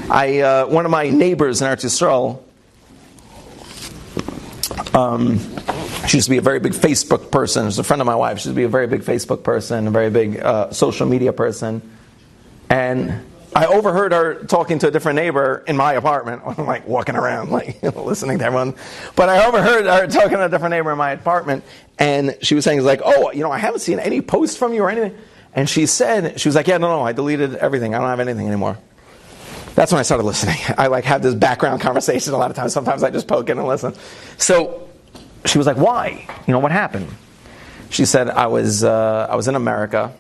One of my neighbors in Eretz Yisrael, she used to be a very big Facebook person. She was a friend of my wife. She used to be a very big Facebook person, a very big social media person. And I overheard her talking to a different neighbor in my apartment. I'm like walking around, like listening to everyone. But I overheard her talking to a different neighbor in my apartment, and she was saying, like, "Oh, I haven't seen any posts from you or anything." And she was like, "Yeah, no, I deleted everything. I don't have anything anymore." That's when I started listening. I have this background conversation a lot of times. Sometimes I just poke in and listen. So she was like, "Why? What happened?" She said, I was in America.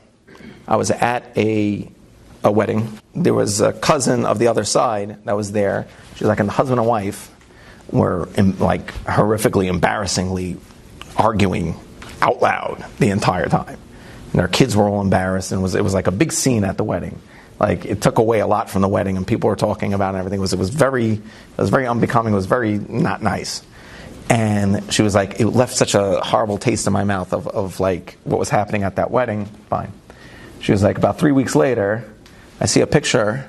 I was at a wedding. There was a cousin of the other side that was there. She was like, and the husband and wife were horrifically, embarrassingly arguing out loud the entire time. And their kids were all embarrassed, and it was like a big scene at the wedding. Like, it took away a lot from the wedding, and people were talking about it and everything. It was very unbecoming. It was very not nice. And she was like, it left such a horrible taste in my mouth of like what was happening at that wedding. Fine. She was like, about 3 weeks later, I see a picture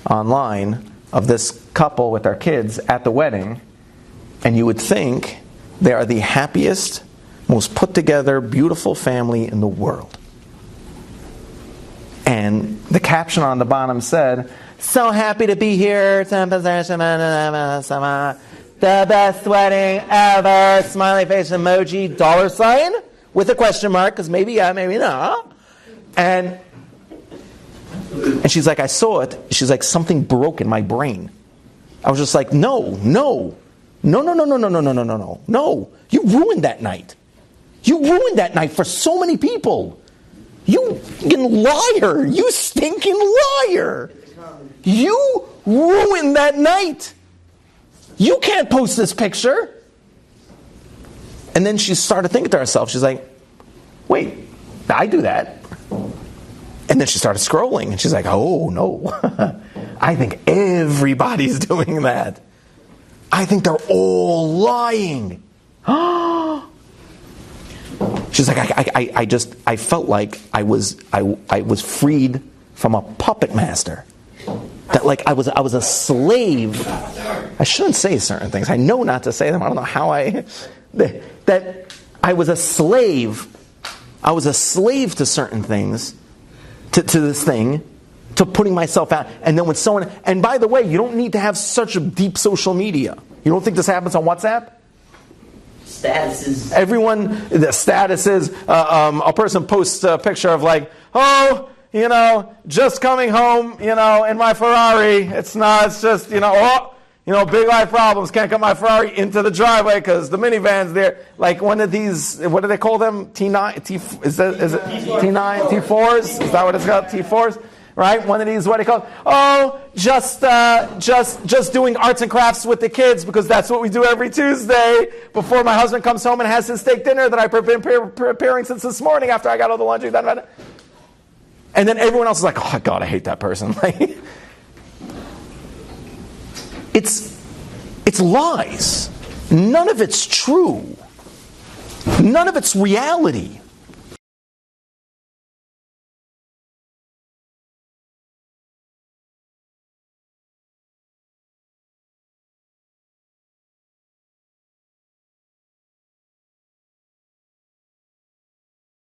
online of this couple with their kids at the wedding, and you would think they are the happiest, most put together, beautiful family in the world. And the caption on the bottom said, "So happy to be here. The best wedding ever. Smiley face emoji, $, with a question mark, because maybe yeah, maybe no." And she's like, I saw it. She's like, something broke in my brain. I was just like, no. You ruined that night. You ruined that night for so many people. You liar. You stinking liar. You ruined that night. You can't post this picture. And then she started thinking to herself, she's like, wait, I do that. And then she started scrolling, and she's like, oh, no. I think everybody's doing that. I think they're all lying. She's like, I felt like I was freed from a puppet master. That like I was a slave. I shouldn't say certain things. I know not to say them. I don't know how that I was a slave. I was a slave to certain things, to this thing, to putting myself out. And then when someone, and by the way, you don't need to have such a deep social media. You don't think this happens on WhatsApp? Statuses. Everyone, the statuses. A person posts a picture of like, oh, just coming home, in my Ferrari. It's just, big life problems. Can't get my Ferrari into the driveway because the minivan's there. Like one of these, what do they call them? T9, is it T9, T4s? Is that what it's called? T4s? Right? One of these, what do you call it? Oh, just doing arts and crafts with the kids because that's what we do every Tuesday before my husband comes home and has his steak dinner that I've been preparing since this morning after I got all the laundry done. And then everyone else is like, oh, God, I hate that person. It's lies. None of it's true. None of it's reality.